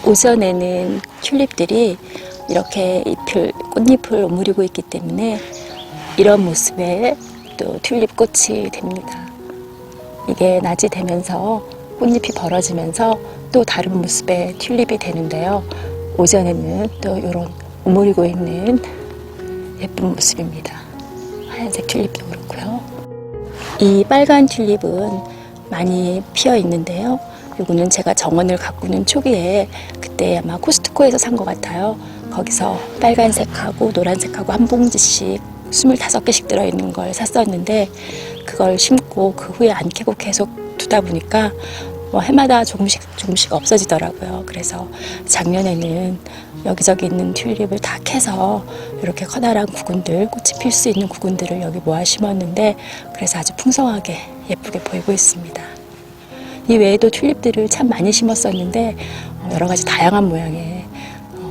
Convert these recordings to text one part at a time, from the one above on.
오전에는 튤립들이 이렇게 꽃잎을 오므리고 있기 때문에 이런 모습에 또 튤립꽃이 됩니다. 이게 낮이 되면서 꽃잎이 벌어지면서 또 다른 모습의 튤립이 되는데요. 오전에는 또 이런 오므리고 있는 예쁜 모습입니다. 하얀색 튤립도 그렇고요. 이 빨간 튤립은 많이 피어 있는데요. 이거는 제가 정원을 가꾸는 초기에 그때 아마 코스트코에서 산 것 같아요. 거기서 빨간색하고 노란색하고 한 봉지씩 25개씩 들어있는 걸 샀었는데 그걸 심고 그 후에 안 캐고 계속 두다 보니까 해마다 조금씩 없어지더라고요. 그래서 작년에는 여기저기 있는 튤립을 다 캐서 이렇게 커다란 구근들, 꽃이 필 수 있는 구근들을 여기 모아 심었는데 그래서 아주 풍성하게 예쁘게 보이고 있습니다. 이 외에도 튤립들을 참 많이 심었었는데 여러 가지 다양한 모양의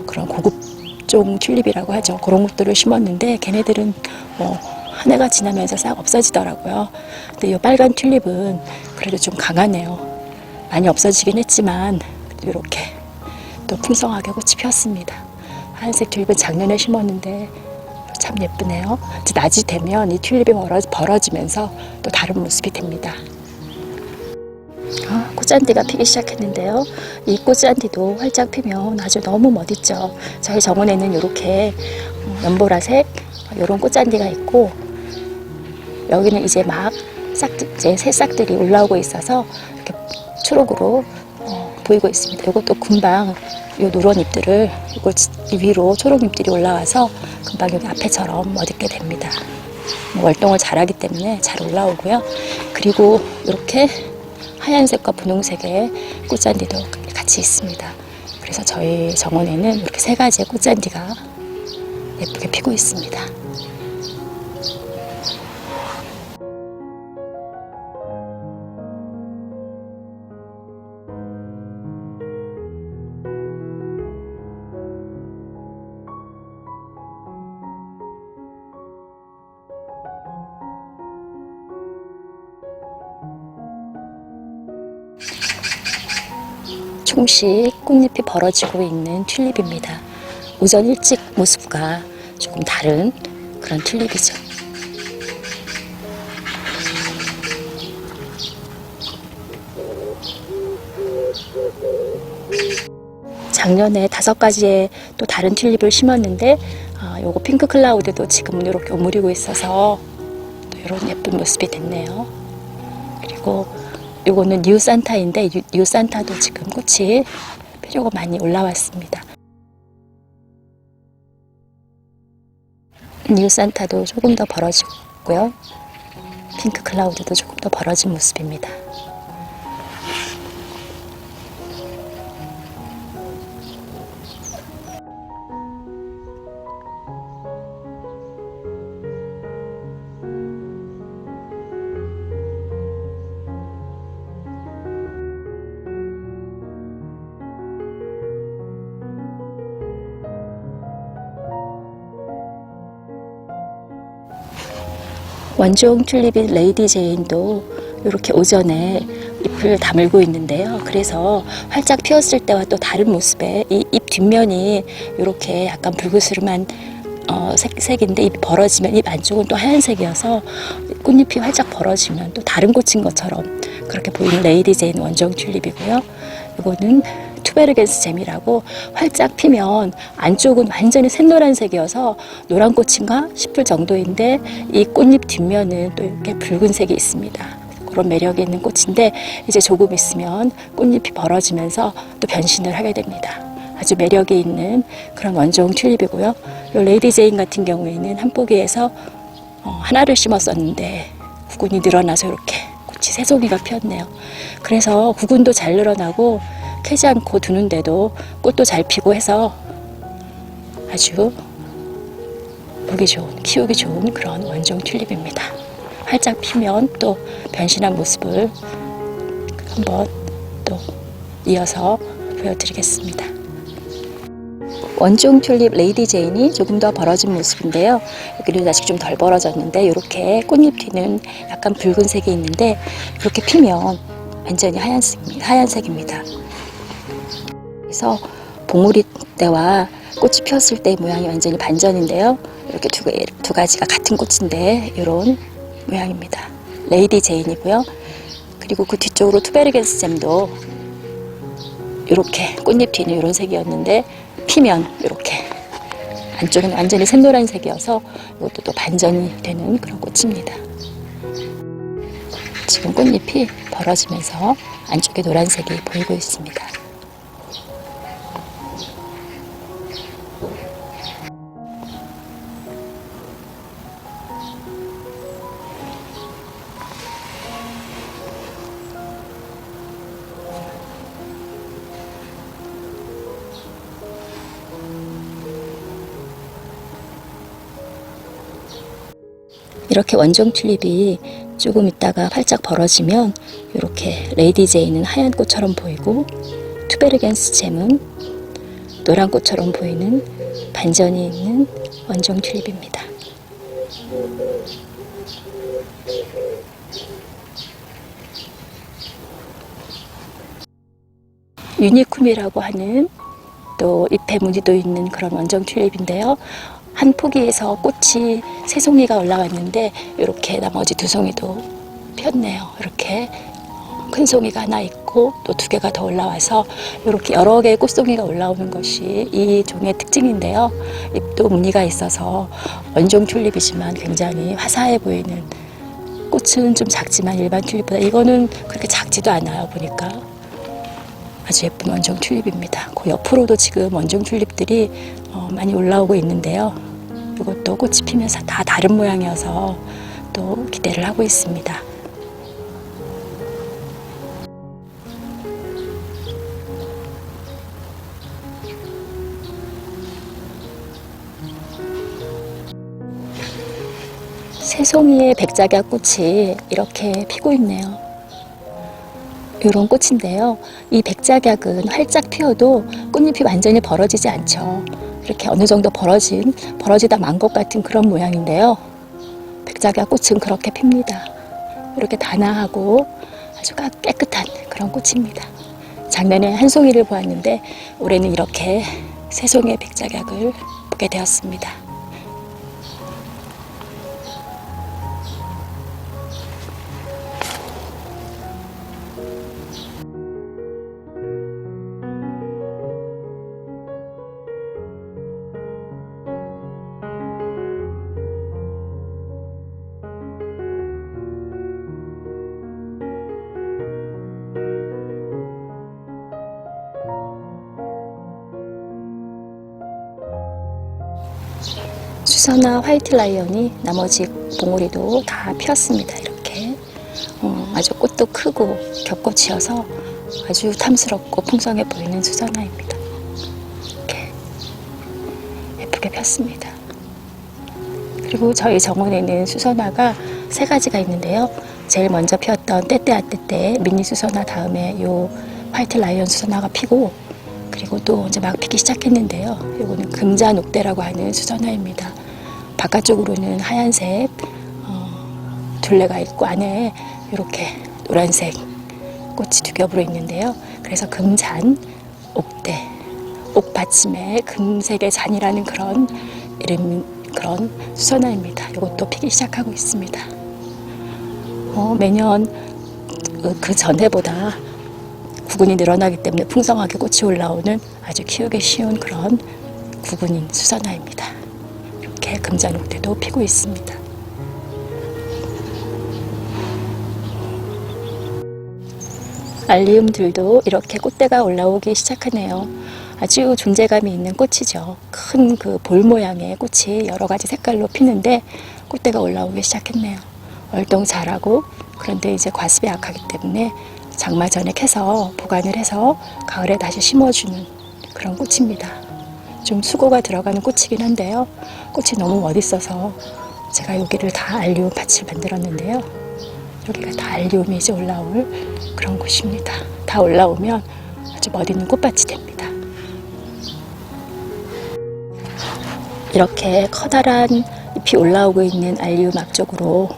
그런 고급종 튤립이라고 하죠. 그런 것들을 심었는데 걔네들은 한 해가 지나면서 싹 없어지더라고요. 근데 이 빨간 튤립은 그래도 좀 강하네요. 많이 없어지긴 했지만 이렇게 또 풍성하게 꽃이 피었습니다. 하얀색 튤립은 작년에 심었는데 참 예쁘네요. 이제 낮이 되면 이 튤립이 벌어지면서 또 다른 모습이 됩니다. 꽃잔디가 피기 시작했는데요. 이 꽃잔디도 활짝 피면 아주 너무 멋있죠. 저희 정원에는 이렇게 연보라색 이런 꽃잔디가 있고 여기는 이제 막 새싹들이 올라오고 있어서 이렇게 초록으로 보이고 있습니다. 이것도 금방 이 노란 잎들을 이걸 위로 초록 잎들이 올라와서 금방 여기 앞에처럼 멋있게 됩니다. 월동을 잘하기 때문에 잘 올라오고요. 그리고 이렇게 하얀색과 분홍색의 꽃잔디도 같이 있습니다. 그래서 저희 정원에는 이렇게 세 가지의 꽃잔디가 예쁘게 피고 있습니다. 조금씩 꽃잎이 벌어지고 있는 튤립입니다. 오전 일찍 모습과 조금 다른 그런 튤립이죠. 작년에 5가지의 또 다른 튤립을 심었는데 요거 핑크 클라우드도 지금은 이렇게 오므리고 있어서 또 이런 예쁜 모습이 됐네요. 그리고 요거는 뉴 산타인데 뉴 산타도 지금 꽃이 피려고 많이 올라왔습니다. 뉴 산타도 조금 더 벌어지고요. 핑크 클라우드도 조금 더 벌어진 모습입니다. 원종 튤립인 레이디 제인도 이렇게 오전에 잎을 다물고 있는데요. 그래서 활짝 피었을 때와 또 다른 모습의 이 잎 뒷면이 이렇게 약간 붉으스름한 색인데 잎이 벌어지면 잎 안쪽은 또 하얀색이어서 꽃잎이 활짝 벌어지면 또 다른 꽃인 것처럼 그렇게 보이는 레이디 제인 원종 튤립이고요. 이거는 투베르겐스 잼이라고 활짝 피면 안쪽은 완전히 샛노란색이어서 노란 꽃인가 싶을 정도인데 이 꽃잎 뒷면은 또 이렇게 붉은색이 있습니다. 그런 매력이 있는 꽃인데 이제 조금 있으면 꽃잎이 벌어지면서 또 변신을 하게 됩니다. 아주 매력이 있는 그런 원종 튤립이고요. 이 레이디 제인 같은 경우에는 한 포기에서 하나를 심었었는데 구근이 늘어나서 이렇게 꽃이 3송이가 피었네요. 그래서 구근도 잘 늘어나고 캐지 않고 두는데도 꽃도 잘 피고 해서 아주 보기 좋은, 키우기 좋은 그런 원종 튤립입니다. 활짝 피면 또 변신한 모습을 한번 또 이어서 보여드리겠습니다. 원종 튤립 레이디 제인이 조금 더 벌어진 모습인데요. 여기는 아직 좀 덜 벌어졌는데 이렇게 꽃잎 뒤는 약간 붉은색이 있는데 이렇게 피면 완전히 하얀색입니다. 그래서 봉우리 때와 꽃이 피었을 때의 모양이 완전히 반전인데요. 이렇게 두 가지가 같은 꽃인데 이런 모양입니다. 레이디 제인이고요. 그리고 그 뒤쪽으로 투베르겐스 잼도 이렇게 꽃잎 뒤는 이런 색이었는데 피면 이렇게 안쪽은 완전히 샛노란색이어서 이것도 또 반전이 되는 그런 꽃입니다. 지금 꽃잎이 벌어지면서 안쪽에 노란색이 보이고 있습니다. 이렇게 원종 튤립이 조금 있다가 활짝 벌어지면 이렇게 레이디 제이는 하얀 꽃처럼 보이고 투베르겐스 잼은 노란 꽃처럼 보이는 반전이 있는 원종 튤립입니다. 유니쿰이라고 하는 또 잎에 무늬도 있는 그런 원종 튤립인데요. 한 포기에서 꽃이 3송이가 올라왔는데 이렇게 나머지 2송이도 폈네요. 이렇게 큰 송이가 하나 있고 또 2개가 더 올라와서 이렇게 여러 개의 꽃송이가 올라오는 것이 이 종의 특징인데요. 잎도 무늬가 있어서 원종 튤립이지만 굉장히 화사해 보이는, 꽃은 좀 작지만 일반 튤립보다 이거는 그렇게 작지도 않아요. 보니까 아주 예쁜 원종 튤립입니다. 그 옆으로도 지금 원종 튤립들이 많이 올라오고 있는데요. 이것도 꽃이 피면서 다 다른 모양이어서 또 기대를 하고 있습니다. 새송이의 백작약 꽃이 이렇게 피고 있네요. 이런 꽃인데요. 이 백작약은 활짝 피어도 꽃잎이 완전히 벌어지지 않죠. 이렇게 어느 정도 벌어지다 만 것 같은 그런 모양인데요. 백작약 꽃은 그렇게 핍니다. 이렇게 단아하고 아주 깨끗한 그런 꽃입니다. 작년에 한 송이를 보았는데 올해는 이렇게 3송이의 백작약을 보게 되었습니다. 수선화 화이트 라이언이 나머지 봉우리도 다 피었습니다. 이렇게 아주 꽃도 크고 겹꽃이어서 아주 탐스럽고 풍성해 보이는 수선화입니다. 이렇게 예쁘게 폈습니다. 그리고 저희 정원에는 수선화가 3가지가 있는데요. 제일 먼저 피었던 때때아떼때 미니 수선화 다음에 요 화이트 라이언 수선화가 피고, 그리고 또 이제 막 피기 시작했는데요. 이거는 금자녹대라고 하는 수선화입니다. 바깥쪽으로는 하얀색 둘레가 있고 안에 이렇게 노란색 꽃이 2겹으로 있는데요. 그래서 금잔 옥대, 옥받침에 금색의 잔이라는 그런 그런 수선화입니다. 이것도 피기 시작하고 있습니다. 매년 그 전해보다 구근이 늘어나기 때문에 풍성하게 꽃이 올라오는 아주 키우기 쉬운 그런 구근인 수선화입니다. 이렇게 금잔옥대도 피고 있습니다. 알리움들도 이렇게 꽃대가 올라오기 시작하네요. 아주 존재감이 있는 꽃이죠. 큰 그 볼 모양의 꽃이 여러 가지 색깔로 피는데 꽃대가 올라오기 시작했네요. 월동 잘하고, 그런데 이제 과습에 약하기 때문에 장마 전에 캐서 보관을 해서 가을에 다시 심어주는 그런 꽃입니다. 좀 수고가 들어가는 꽃이긴 한데요. 꽃이 너무 멋있어서 제가 여기를 다 알리움 밭을 만들었는데요. 여기가 다 알리움이 이제 올라올 그런 곳입니다. 다 올라오면 아주 멋있는 꽃밭이 됩니다. 이렇게 커다란 잎이 올라오고 있는 알리움 앞쪽으로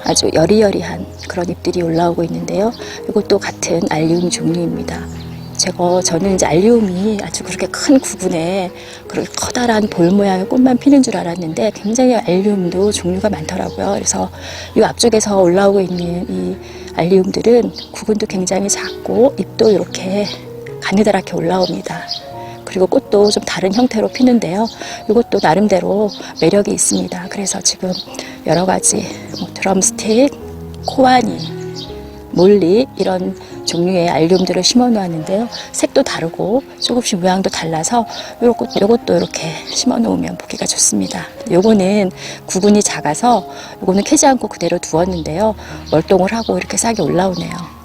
아주 여리여리한 그런 잎들이 올라오고 있는데요. 이것도 같은 알리움 종류입니다. 저는 이제 알리움이 아주 그렇게 큰 구근에 그렇게 커다란 볼 모양의 꽃만 피는 줄 알았는데 굉장히 알리움도 종류가 많더라고요. 그래서 이 앞쪽에서 올라오고 있는 이 알리움들은 구근도 굉장히 작고 잎도 이렇게 가느다랗게 올라옵니다. 그리고 꽃도 좀 다른 형태로 피는데요. 이것도 나름대로 매력이 있습니다. 그래서 지금 여러 가지 드럼스틱, 코아니, 몰리 이런 종류의 알리움들을 심어 놓았는데요. 색도 다르고 조금씩 모양도 달라서 요것도 이렇게 심어 놓으면 보기가 좋습니다. 요거는 구근이 작아서 요거는 캐지 않고 그대로 두었는데요. 월동을 하고 이렇게 싹이 올라오네요.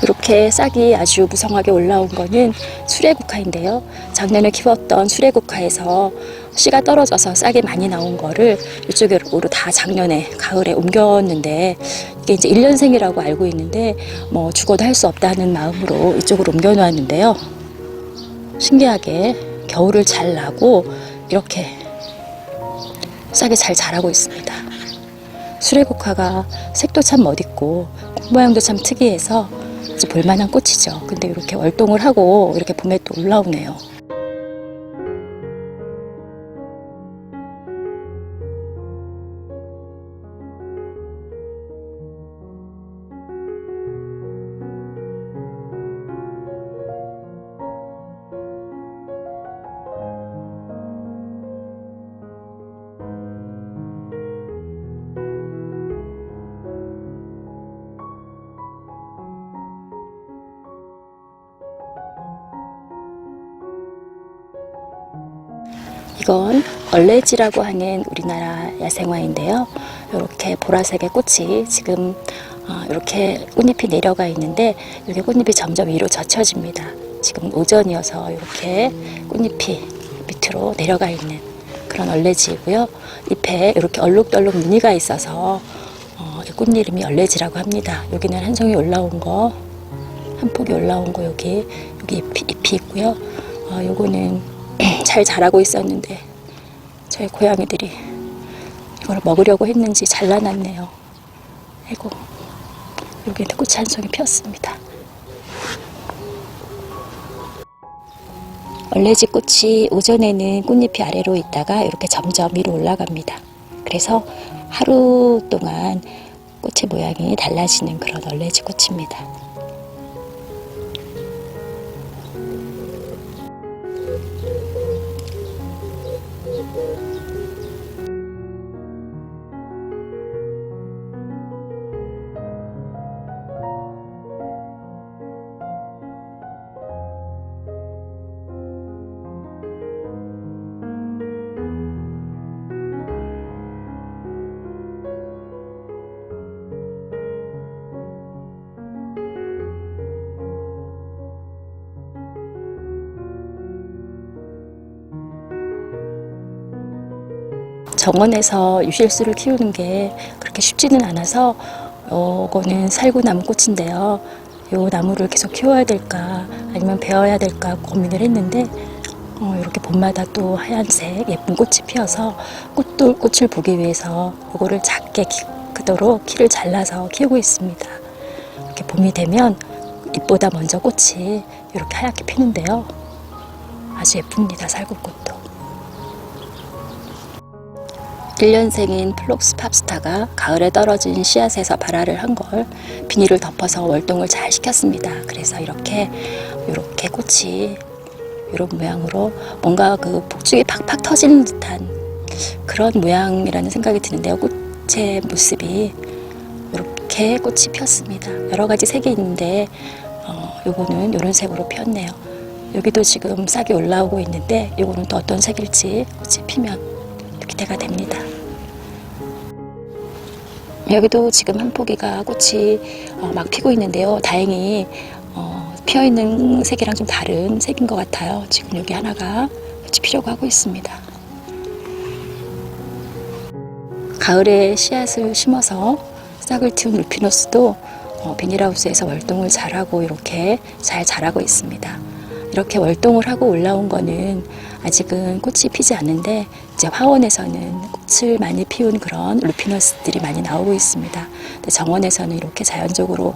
이렇게 싹이 아주 무성하게 올라온 거는 수레국화인데요. 작년에 키웠던 수레국화에서 씨가 떨어져서 싹이 많이 나온 거를 이쪽으로 다 작년에 가을에 옮겼는데 이게 이제 1년생이라고 알고 있는데 뭐 죽어도 할 수 없다는 마음으로 이쪽으로 옮겨 놓았는데요. 신기하게 겨울을 잘 나고 이렇게 싹이 잘 자라고 있습니다. 수레국화가 색도 참 멋있고 꽃 모양도 참 특이해서 볼만한 꽃이죠. 근데 이렇게 월동을 하고 이렇게 봄에 또 올라오네요. 이건 얼레지라고 하는 우리나라 야생화인데요. 이렇게 보라색의 꽃이 지금 이렇게 꽃잎이 내려가 있는데 이렇게 꽃잎이 점점 위로 젖혀집니다. 지금 오전이어서 이렇게 꽃잎이 밑으로 내려가 있는 그런 얼레지이고요. 잎에 이렇게 얼룩덜룩 무늬가 있어서 꽃 이름이 얼레지라고 합니다. 여기는 한 송이 올라온 거, 한 폭이 올라온 거 여기 잎이 있고요. 요거는 잘 자라고 있었는데 저희 고양이들이 이걸 먹으려고 했는지 잘라놨네요. 아이고, 여기는 꽃이 한 송이 피었습니다. 얼레지 꽃이 오전에는 꽃잎이 아래로 있다가 이렇게 점점 위로 올라갑니다. 그래서 하루 동안 꽃의 모양이 달라지는 그런 얼레지 꽃입니다. 정원에서 유실수를 키우는 게 그렇게 쉽지는 않아서 이거는 살구나무 꽃인데요. 이 나무를 계속 키워야 될까 아니면 베어야 될까 고민을 했는데 이렇게 봄마다 또 하얀색 예쁜 꽃이 피어서 꽃을 보기 위해서 이거를 작게 크도록 키를 잘라서 키우고 있습니다. 이렇게 봄이 되면 잎보다 먼저 꽃이 이렇게 하얗게 피는데요. 아주 예쁩니다. 살구꽃도. 1년생인 플록스 팝스타가 가을에 떨어진 씨앗에서 발화를 한 걸 비닐을 덮어서 월동을 잘 시켰습니다. 그래서 이렇게 꽃이 이런 모양으로 뭔가 그 폭죽이 팍팍 터지는 듯한 그런 모양이라는 생각이 드는데요. 꽃의 모습이 이렇게 꽃이 폈습니다. 여러 가지 색이 있는데 요거는 이런 색으로 피었네요. 여기도 지금 싹이 올라오고 있는데 요거는 또 어떤 색일지 꽃이 피면 기대가 됩니다. 여기도 지금 한 포기가 꽃이 막 피고 있는데요. 다행히 피어있는 색이랑 좀 다른 색인 것 같아요. 지금 여기 하나가 꽃이 피려고 하고 있습니다. 가을에 씨앗을 심어서 싹을 틔운 루피너스도 비닐하우스에서 월동을 잘하고 이렇게 잘 자라고 있습니다. 이렇게 월동을 하고 올라온 거는 아직은 꽃이 피지 않는데 이제 화원에서는 꽃을 많이 피운 그런 루피너스들이 많이 나오고 있습니다. 근데 정원에서는 이렇게 자연적으로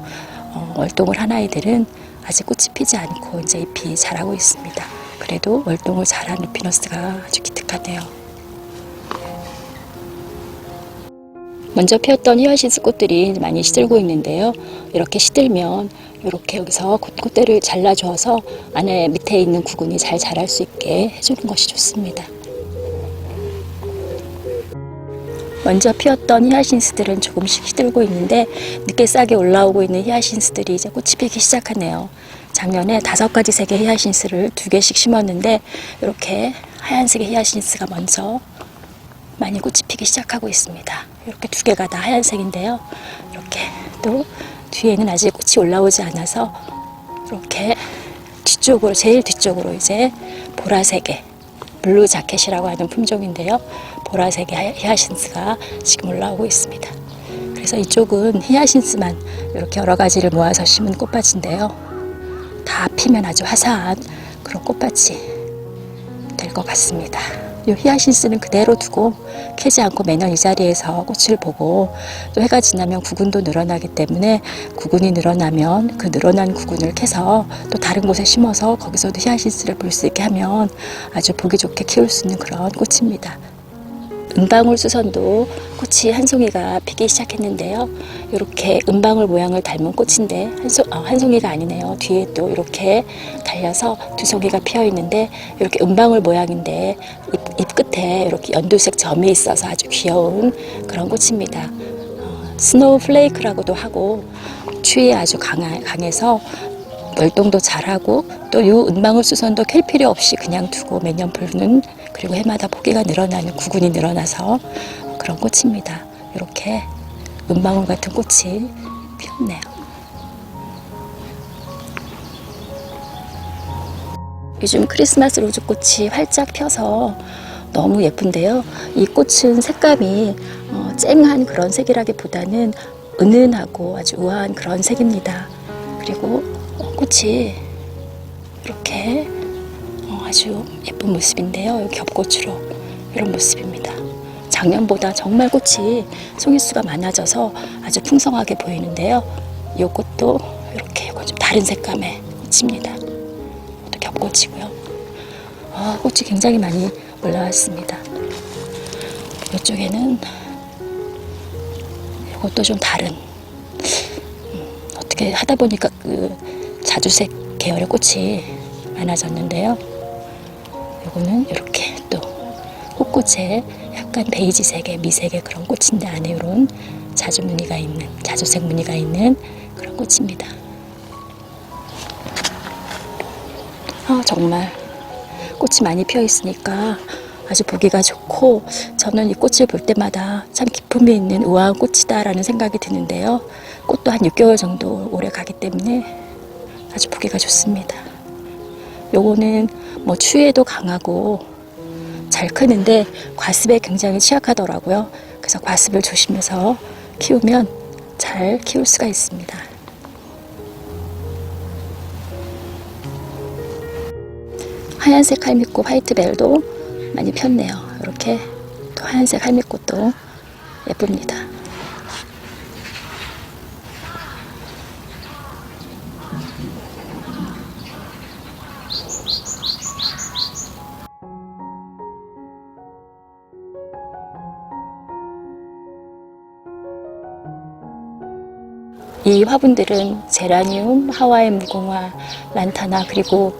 월동을 한 아이들은 아직 꽃이 피지 않고 이제 잎이 자라고 있습니다. 그래도 월동을 잘한 루피너스가 아주 기특하네요. 먼저 피었던 히아신스 꽃들이 많이 시들고 있는데요. 이렇게 시들면 이렇게 여기서 꽃대를 잘라줘서 안에 밑에 있는 구근이 잘 자랄 수 있게 해주는 것이 좋습니다. 먼저 피었던 히아신스들은 조금씩 시들고 있는데 늦게 싹이 올라오고 있는 히아신스들이 이제 꽃이 피기 시작하네요. 작년에 5가지 색의 히아신스를 2개씩 심었는데 이렇게 하얀색의 히아신스가 먼저 많이 꽃이 피기 시작하고 있습니다. 이렇게 2개가 다 하얀색인데요. 이렇게 또 뒤에는 아직 꽃이 올라오지 않아서 이렇게 뒤쪽으로, 제일 뒤쪽으로 이제 보라색의 블루 자켓이라고 하는 품종인데요. 보라색의 히아신스가 지금 올라오고 있습니다. 그래서 이쪽은 히아신스만 이렇게 여러 가지를 모아서 심은 꽃밭인데요. 다 피면 아주 화사한 그런 꽃밭이 될 것 같습니다. 이 히아신스는 그대로 두고 캐지 않고 매년 이 자리에서 꽃을 보고 또 해가 지나면 구근도 늘어나기 때문에 구근이 늘어나면 그 늘어난 구근을 캐서 또 다른 곳에 심어서 거기서도 히아신스를 볼 수 있게 하면 아주 보기 좋게 키울 수 있는 그런 꽃입니다. 은방울 수선도 꽃이 한 송이가 피기 시작했는데요. 이렇게 은방울 모양을 닮은 꽃인데 한 송이가 아니네요. 뒤에 또 이렇게 달려서 2송이가 피어 있는데 이렇게 은방울 모양인데 잎 끝에 이렇게 연두색 점이 있어서 아주 귀여운 그런 꽃입니다. 스노우 플레이크라고도 하고 추위에 아주 강해서 월동도 잘하고 또 이 은방울 수선도 캘 필요 없이 그냥 두고 매년 부는, 그리고 해마다 포기가 늘어나는, 구근이 늘어나서 그런 꽃입니다. 이렇게 은방울 같은 꽃이 피었네요. 요즘 크리스마스 로즈꽃이 활짝 펴서 너무 예쁜데요. 이 꽃은 색감이 쨍한 그런 색이라기보다는 은은하고 아주 우아한 그런 색입니다. 그리고 꽃이 이렇게 아주 예쁜 모습인데요. 겹꽃으로 이런 모습입니다. 작년보다 정말 꽃이 송이수가 많아져서 아주 풍성하게 보이는데요. 이 꽃도 이렇게 이건 좀 다른 색감의 꽃입니다. 이것도 겹꽃이고요. 꽃이 굉장히 많이 올라왔습니다. 이쪽에는 이것도 좀 다른, 어떻게 하다 보니까 그 자주색 계열의 꽃이 많아졌는데요. 이거는 이렇게 또 꽃꽃에 약간 베이지색의 미색의 그런 꽃인데 안에 이런 자주색 무늬가 있는 그런 꽃입니다. 정말 꽃이 많이 피어 있으니까 아주 보기가 좋고, 저는 이 꽃을 볼 때마다 참 기품이 있는 우아한 꽃이다라는 생각이 드는데요. 꽃도 한 6개월 정도 오래 가기 때문에 아주 보기가 좋습니다. 요거는 뭐 추위에도 강하고 잘 크는데 과습에 굉장히 취약하더라고요. 그래서 과습을 조심해서 키우면 잘 키울 수가 있습니다. 하얀색 할미꽃 화이트벨도 많이 폈네요. 이렇게 또 하얀색 할미꽃도 예쁩니다. 이 화분들은 제라늄, 하와이 무궁화, 란타나, 그리고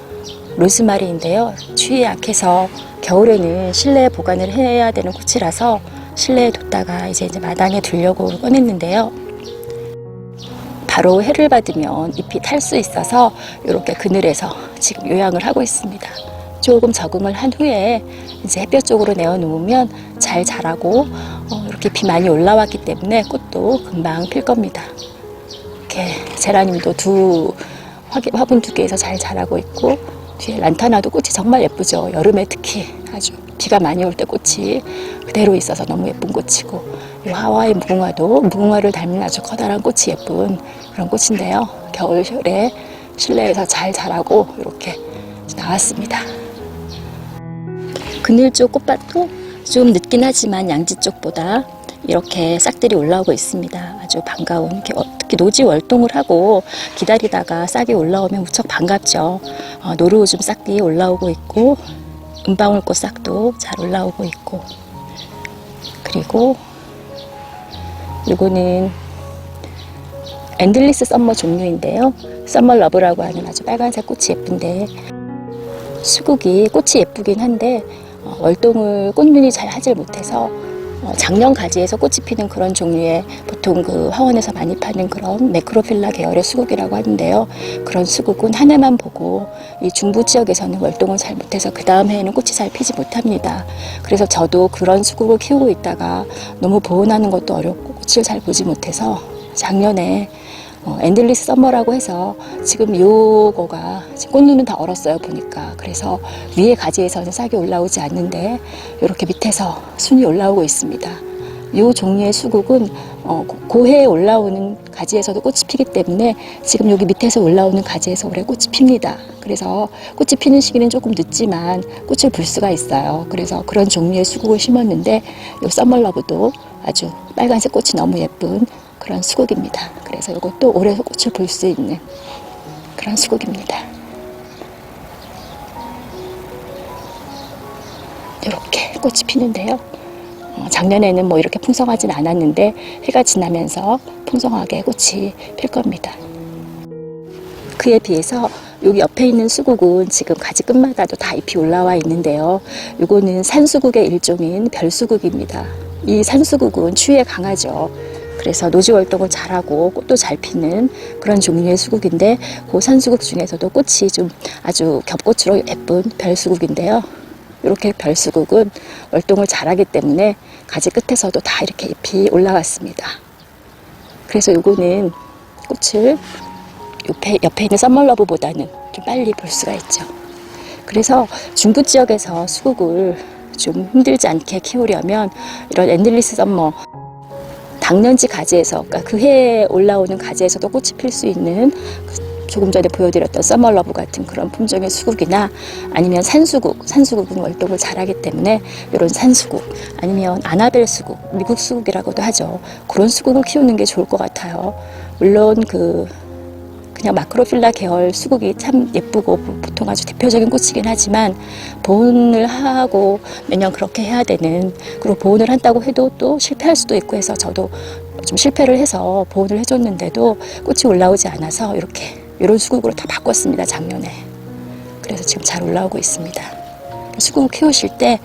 로즈마리인데요. 추위에 약해서 겨울에는 실내에 보관을 해야 되는 꽃이라서 실내에 뒀다가 이제 마당에 두려고 꺼냈는데요. 바로 해를 받으면 잎이 탈 수 있어서 이렇게 그늘에서 지금 요양을 하고 있습니다. 조금 적응을 한 후에 이제 햇볕 쪽으로 내어 놓으면 잘 자라고, 이렇게 잎이 많이 올라왔기 때문에 꽃도 금방 필 겁니다. 이렇게 제라늄도 화분 2개에서 잘 자라고 있고, 뒤에 란타나도 꽃이 정말 예쁘죠. 여름에 특히 아주 비가 많이 올 때 꽃이 그대로 있어서 너무 예쁜 꽃이고, 이 하와이 무궁화도 무궁화를 닮은 아주 커다란 꽃이 예쁜 그런 꽃인데요. 겨울에 실내에서 잘 자라고 이렇게 나왔습니다. 그늘 쪽 꽃밭도 좀 늦긴 하지만 양지 쪽보다 이렇게 싹들이 올라오고 있습니다. 아주 반가운, 이렇게 노지 월동을 하고 기다리다가 싹이 올라오면 무척 반갑죠. 노루오줌 싹이 올라오고 있고 은방울꽃 싹도 잘 올라오고 있고, 그리고 이거는 엔들리스 썸머 종류인데요. 썸머 러브라고 하는 아주 빨간색 꽃이 예쁜데, 수국이 꽃이 예쁘긴 한데 월동을 꽃눈이 잘 하질 못해서 작년 가지에서 꽃이 피는 그런 종류의, 보통 그 화원에서 많이 파는 그런 매크로필라 계열의 수국이라고 하는데요. 그런 수국은 한 해만 보고 이 중부 지역에서는 월동을 잘 못해서 그 다음 해에는 꽃이 잘 피지 못합니다. 그래서 저도 그런 수국을 키우고 있다가 너무 보온하는 것도 어렵고 꽃을 잘 보지 못해서 작년에 엔들리스 썸머라고 해서 지금 요거가 지금 꽃눈은 다 얼었어요 보니까. 그래서 위에 가지에서는 싹이 올라오지 않는데 이렇게 밑에서 순이 올라오고 있습니다. 요 종류의 수국은 고해에 올라오는 가지에서도 꽃이 피기 때문에 지금 여기 밑에서 올라오는 가지에서 올해 꽃이 핍니다. 그래서 꽃이 피는 시기는 조금 늦지만 꽃을 볼 수가 있어요. 그래서 그런 종류의 수국을 심었는데 요 썸머러브도 아주 빨간색 꽃이 너무 예쁜 그런 수국입니다. 그래서 이것도 올해 꽃을 볼 수 있는 그런 수국입니다. 이렇게 꽃이 피는데요. 작년에는 뭐 이렇게 풍성하진 않았는데 해가 지나면서 풍성하게 꽃이 필 겁니다. 그에 비해서 여기 옆에 있는 수국은 지금 가지 끝마다도 다 잎이 올라와 있는데요. 이거는 산수국의 일종인 별수국입니다. 이 산수국은 추위에 강하죠. 그래서 노지 월동을 잘하고 꽃도 잘 피는 그런 종류의 수국인데, 그 산수국 중에서도 꽃이 좀 아주 겹꽃으로 예쁜 별수국인데요. 이렇게 별수국은 월동을 잘하기 때문에 가지 끝에서도 다 이렇게 잎이 올라왔습니다. 그래서 요거는 꽃을 옆에 있는 썸머러브보다는 좀 빨리 볼 수가 있죠. 그래서 중부 지역에서 수국을 좀 힘들지 않게 키우려면 이런 엔들리스 썸머, 당년지 가지에서, 그러니까 그 해에 올라오는 가지에서도 꽃이 필 수 있는 조금 전에 보여드렸던 썸머러브 같은 그런 품종의 수국이나 아니면 산수국은 월동을 잘하기 때문에 이런 산수국, 아니면 아나벨 수국, 미국 수국이라고도 하죠. 그런 수국을 키우는 게 좋을 것 같아요. 물론 그냥 마크로필라 계열 수국이 참 예쁘고 보통 아주 대표적인 꽃이긴 하지만 보온을 하고 매년 그렇게 해야 되는, 그리고 보온을 한다고 해도 또 실패할 수도 있고 해서 저도 좀 실패를 해서 보온을 해줬는데도 꽃이 올라오지 않아서 이런 수국으로 다 바꿨습니다, 작년에. 그래서 지금 잘 올라오고 있습니다. 수국을 키우실 때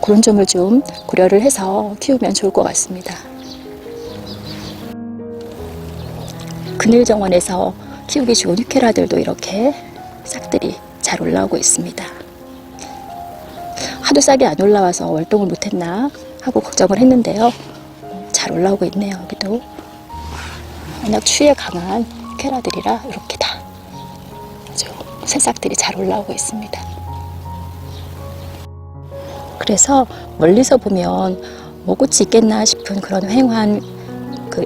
그런 점을 좀 고려를 해서 키우면 좋을 것 같습니다. 그늘 정원에서 키우기 좋은 휴케라들도 이렇게 싹들이 잘 올라오고 있습니다. 하도 싹이 안 올라와서 월동을 못했나 하고 걱정을 했는데요. 잘 올라오고 있네요. 여기도 워낙 추위에 강한 휴케라들이라 이렇게 다 아주 새싹들이 잘 올라오고 있습니다. 그래서 멀리서 보면 뭐 꽃이 있겠나 싶은 그런 휑한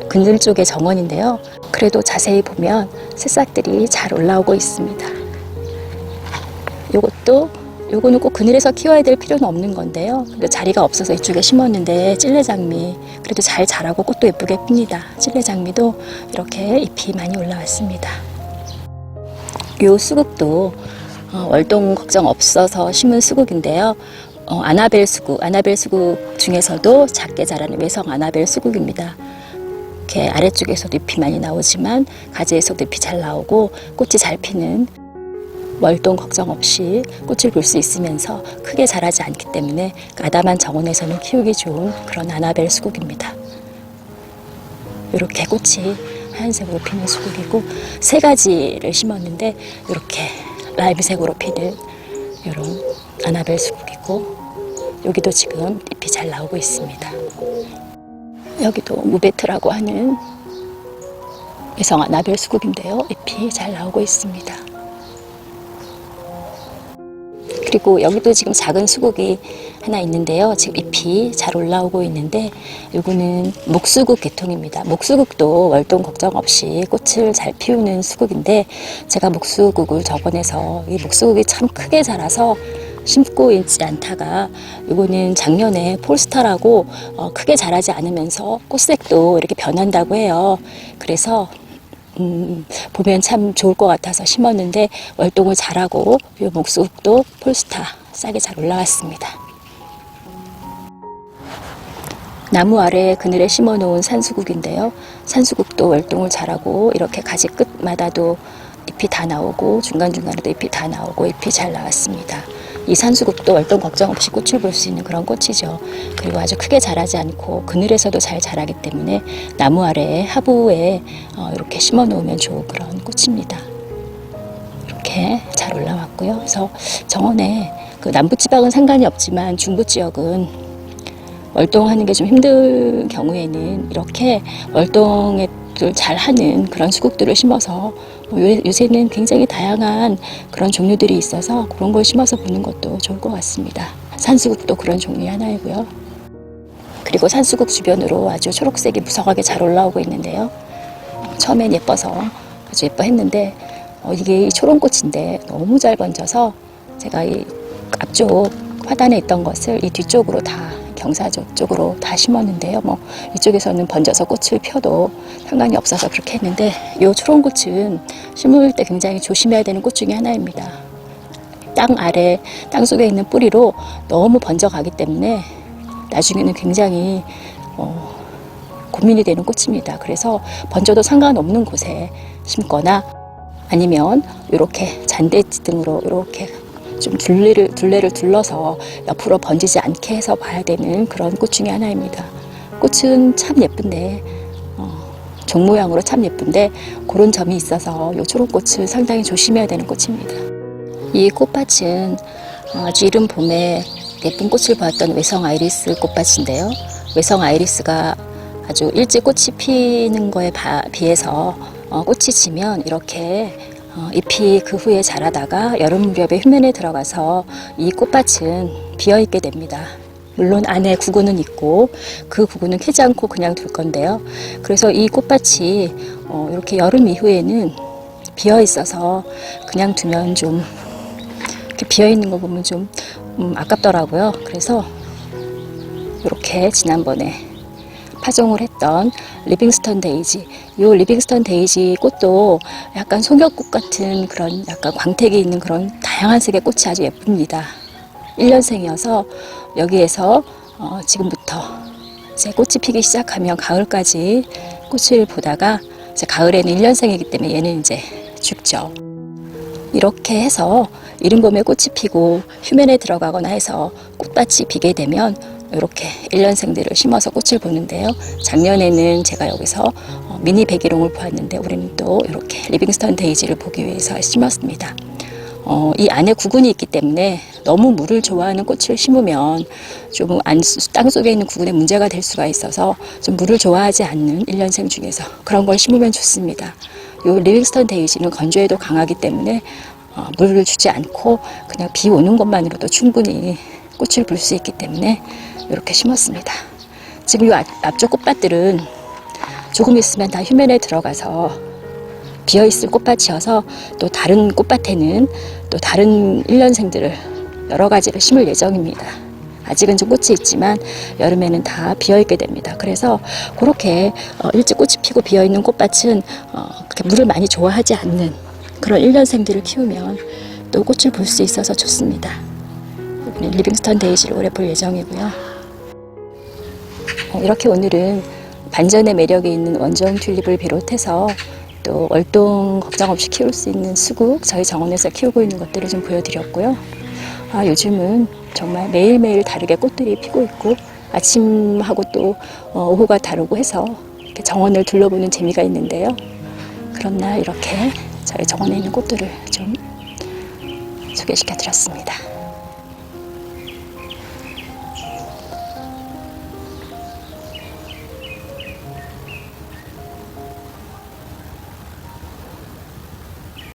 그늘 쪽의 정원인데요. 그래도 자세히 보면 새싹들이 잘 올라오고 있습니다. 요거는 꼭 그늘에서 키워야 될 필요는 없는 건데요. 근데 자리가 없어서 이쪽에 심었는데 찔레장미 그래도 잘 자라고 꽃도 예쁘게 핍니다. 찔레장미도 이렇게 잎이 많이 올라왔습니다. 요 수국도 월동 걱정 없어서 심은 수국인데요. 아나벨 수국 중에서도 작게 자라는 외성 아나벨 수국입니다. 이렇게 아래쪽에서도 잎이 많이 나오지만 가지에서도 잎이 잘 나오고 꽃이 잘 피는, 월동 걱정 없이 꽃을 볼 수 있으면서 크게 자라지 않기 때문에 아담한 정원에서는 키우기 좋은 그런 아나벨 수국입니다. 이렇게 꽃이 하얀색으로 피는 수국이고, 세 가지를 심었는데 이렇게 라임색으로 피는 이런 아나벨 수국이고, 여기도 지금 잎이 잘 나오고 있습니다. 여기도 무베트라고 하는 외성 아나벨 수국인데요. 잎이 잘 나오고 있습니다. 그리고 여기도 지금 작은 수국이 하나 있는데요. 지금 잎이 잘 올라오고 있는데 이거는 목수국 계통입니다. 목수국도 월동 걱정 없이 꽃을 잘 피우는 수국인데, 제가 목수국을 저번에서 이 목수국이 참 크게 자라서 심고 있지 않다가 이거는 작년에 폴스타라고 크게 자라지 않으면서 꽃색도 이렇게 변한다고 해요. 그래서 보면 참 좋을 것 같아서 심었는데 월동을 잘하고 이 목수국도 폴스타 싹이 잘 올라왔습니다. 나무 아래 그늘에 심어 놓은 산수국인데요. 산수국도 월동을 잘하고 이렇게 가지 끝마다도 잎이 다 나오고 중간중간에도 잎이 다 나오고 잎이 잘 나왔습니다. 이 산수국도 월동 걱정 없이 꽃을 볼 수 있는 그런 꽃이죠. 그리고 아주 크게 자라지 않고 그늘에서도 잘 자라기 때문에 나무 아래에 하부에 이렇게 심어 놓으면 좋은 그런 꽃입니다. 이렇게 잘 올라왔고요. 그래서 정원에 그 남부지방은 상관이 없지만 중부지역은 월동하는 게 좀 힘든 경우에는 이렇게 월동을 잘 하는 그런 수국들을 심어서 요새는 굉장히 다양한 그런 종류들이 있어서 그런 걸 심어서 보는 것도 좋을 것 같습니다. 산수국도 그런 종류 하나이고요. 그리고 산수국 주변으로 아주 초록색이 무성하게 잘 올라오고 있는데요. 처음엔 예뻐서 아주 예뻐했는데 이게 초롱꽃인데 너무 잘 번져서 제가 이 앞쪽 화단에 있던 것을 이 뒤쪽으로 다 경사쪽 쪽으로 다 심었는데요. 이쪽에서는 번져서 꽃을 펴도 상관이 없어서 그렇게 했는데 이 초롱꽃은 심을 때 굉장히 조심해야 되는 꽃 중에 하나입니다. 땅 아래, 땅 속에 있는 뿌리로 너무 번져가기 때문에 나중에는 굉장히 고민이 되는 꽃입니다. 그래서 번져도 상관없는 곳에 심거나 아니면 이렇게 잔대지 등으로 이렇게 좀 둘레를 둘러서 옆으로 번지지 않게 해서 봐야 되는 그런 꽃 중에 하나입니다. 꽃은 참 예쁜데 종 모양으로 참 예쁜데 그런 점이 있어서 이 초록꽃은 상당히 조심해야 되는 꽃입니다. 이 꽃밭은 아주 이른 봄에 예쁜 꽃을 보았던 외성 아이리스 꽃밭인데요. 외성 아이리스가 아주 일찍 꽃이 피는 거에 비해서 꽃이 지면 이렇게 잎이 그 후에 자라다가 여름 무렵에 휴면에 들어가서 이 꽃밭은 비어있게 됩니다. 물론 안에 구근은 있고 그 구근은 캐지 않고 그냥 둘 건데요. 그래서 이 꽃밭이 이렇게 여름 이후에는 비어있어서 그냥 두면 좀 이렇게 비어있는 거 보면 좀 아깝더라고요. 그래서 이렇게 지난번에 파종을 했던 리빙스턴 데이지, 이 리빙스턴 데이지 꽃도 약간 송엽꽃 같은 그런 약간 광택이 있는 그런 다양한 색의 꽃이 아주 예쁩니다. 1년생이어서 여기에서 지금부터 이제 꽃이 피기 시작하면 가을까지 꽃을 보다가 이제 가을에는 1년생이기 때문에 얘는 이제 죽죠. 이렇게 해서 이른 봄에 꽃이 피고 휴면에 들어가거나 해서 꽃밭이 비게 되면 이렇게 1년생들을 심어서 꽃을 보는데요. 작년에는 제가 여기서 미니 백일홍을 보았는데 올해는 또 이렇게 리빙스턴 데이지를 보기 위해서 심었습니다. 이 안에 구근이 있기 때문에 너무 물을 좋아하는 꽃을 심으면 좀 땅 속에 있는 구근에 문제가 될 수가 있어서 좀 물을 좋아하지 않는 1년생 중에서 그런 걸 심으면 좋습니다. 이 리빙스턴 데이지는 건조에도 강하기 때문에 물을 주지 않고 그냥 비 오는 것만으로도 충분히 꽃을 볼 수 있기 때문에 이렇게 심었습니다. 지금 이 앞쪽 꽃밭들은 조금 있으면 다 휴면에 들어가서 비어있을 꽃밭이어서 또 다른 꽃밭에는 또 다른 1년생들을 여러 가지를 심을 예정입니다. 아직은 좀 꽃이 있지만 여름에는 다 비어있게 됩니다. 그래서 그렇게 일찍 꽃이 피고 비어있는 꽃밭은 그렇게 물을 많이 좋아하지 않는 그런 1년생들을 키우면 또 꽃을 볼 수 있어서 좋습니다. 리빙스턴 데이지를 올해 볼 예정이고요. 이렇게 오늘은 반전의 매력이 있는 원종 튤립을 비롯해서 또 월동 걱정 없이 키울 수 있는 수국, 저희 정원에서 키우고 있는 것들을 좀 보여드렸고요. 요즘은 정말 매일매일 다르게 꽃들이 피고 있고 아침하고 또 오후가 다르고 해서 이렇게 정원을 둘러보는 재미가 있는데요. 그런 날 이렇게 저희 정원에 있는 꽃들을 좀 소개시켜 드렸습니다.